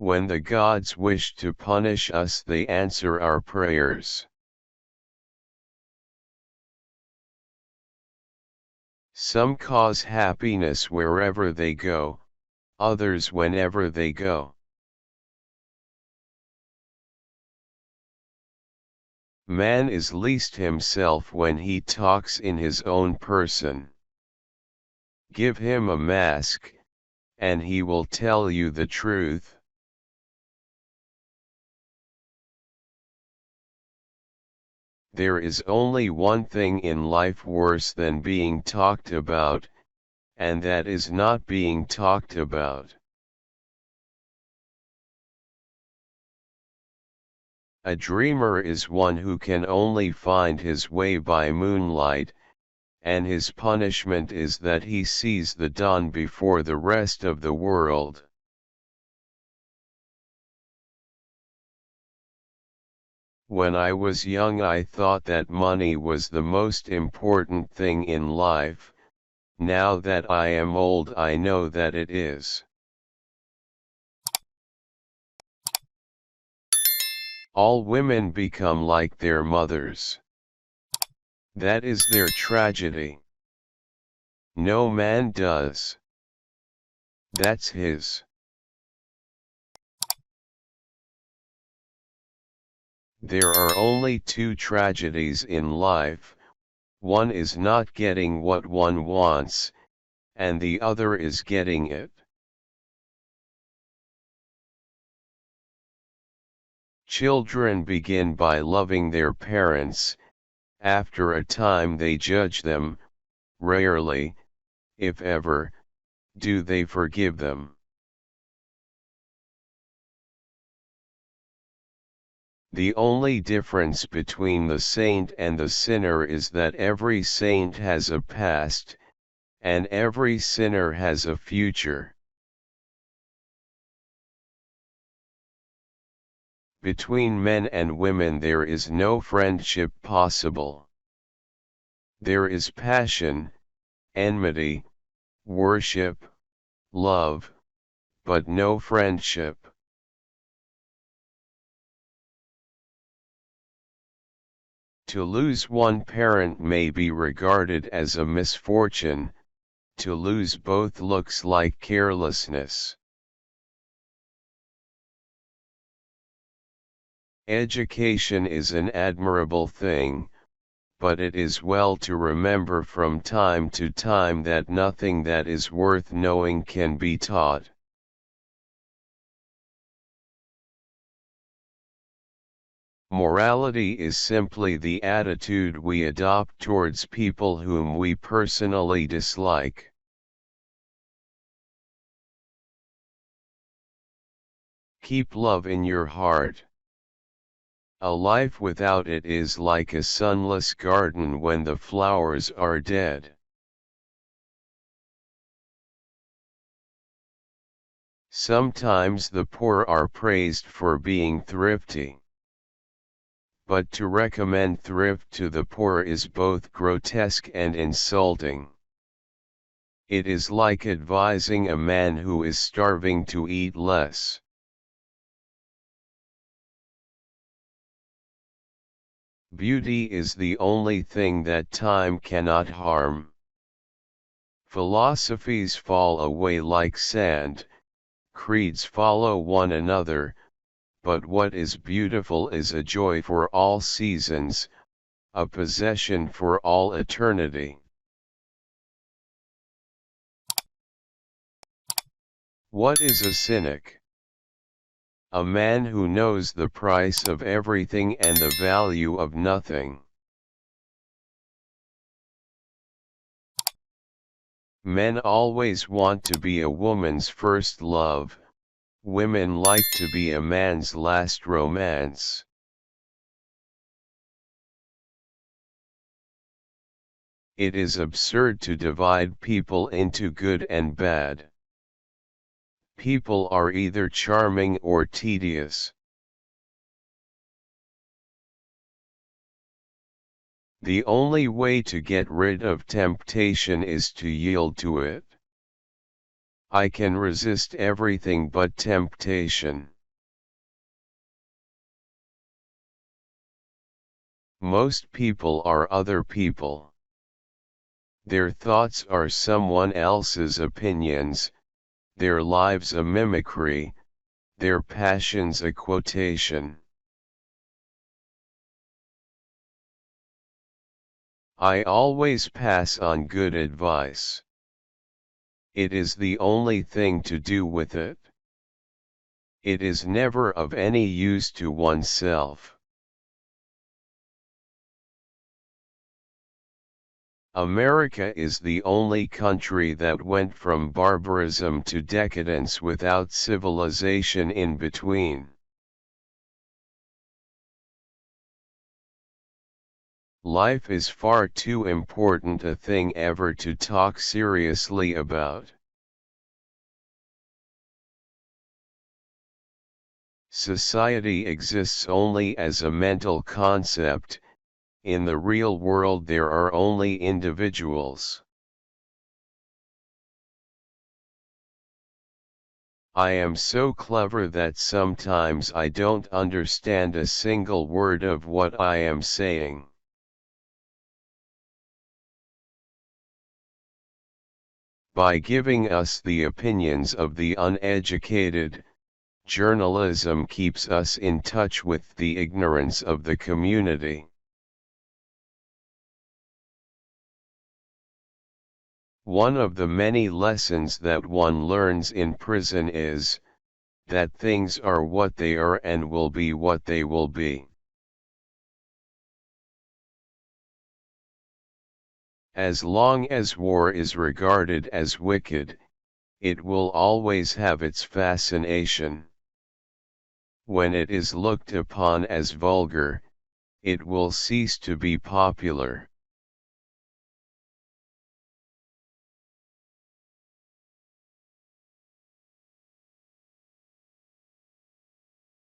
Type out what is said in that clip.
When the gods wish to punish us, they answer our prayers. Some cause happiness wherever they go, others whenever they go. Man is least himself when he talks in his own person. Give him a mask, and he will tell you the truth. There is only one thing in life worse than being talked about, and that is not being talked about. A dreamer is one who can only find his way by moonlight, and his punishment is that he sees the dawn before the rest of the world. When I was young, I thought that money was the most important thing in life. Now that I am old, I know that it is. All women become like their mothers. That is their tragedy. No man does. That's his. There are only two tragedies in life. One is not getting what one wants, and the other is getting it. Children begin by loving their parents. After a time they judge them. Rarely, if ever, do they forgive them. The only difference between the saint and the sinner is that every saint has a past, and every sinner has a future. Between men and women there is no friendship possible. There is passion, enmity, worship, love, but no friendship. To lose one parent may be regarded as a misfortune. To lose both looks like carelessness. Education is an admirable thing, but it is well to remember from time to time that nothing that is worth knowing can be taught. Morality is simply the attitude we adopt towards people whom we personally dislike. Keep love in your heart. A life without it is like a sunless garden when the flowers are dead. Sometimes the poor are praised for being thrifty. But to recommend thrift to the poor is both grotesque and insulting. It is like advising a man who is starving to eat less. Beauty is the only thing that time cannot harm. Philosophies fall away like sand, creeds follow one another, but what is beautiful is a joy for all seasons, a possession for all eternity. What is a cynic? A man who knows the price of everything and the value of nothing. Men always want to be a woman's first love. Women like to be a man's last romance. It is absurd to divide people into good and bad. People are either charming or tedious. The only way to get rid of temptation is to yield to it. I can resist everything but temptation. Most people are other people. Their thoughts are someone else's opinions, their lives a mimicry, their passions a quotation. I always pass on good advice. It is the only thing to do with it. It is never of any use to oneself. America is the only country that went from barbarism to decadence without civilization in between. Life is far too important a thing ever to talk seriously about. Society exists only as a mental concept. In the real world there are only individuals. I am so clever that sometimes I don't understand a single word of what I am saying. By giving us the opinions of the uneducated, journalism keeps us in touch with the ignorance of the community. One of the many lessons that one learns in prison is, that things are what they are and will be what they will be. As long as war is regarded as wicked, it will always have its fascination. When it is looked upon as vulgar, it will cease to be popular.